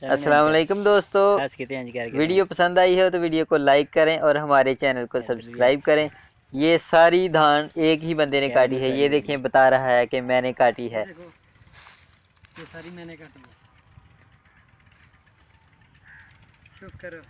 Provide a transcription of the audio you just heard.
अस्सलाम वालेकुम दोस्तों, वीडियो पसंद आई हो तो वीडियो को लाइक करें और हमारे चैनल को सब्सक्राइब करें। ये सारी धान एक ही बंदे ने काटी है, ये देखें बता रहा है कि मैंने काटी है। देखो ये सारी मैंने काटी है। शुक्र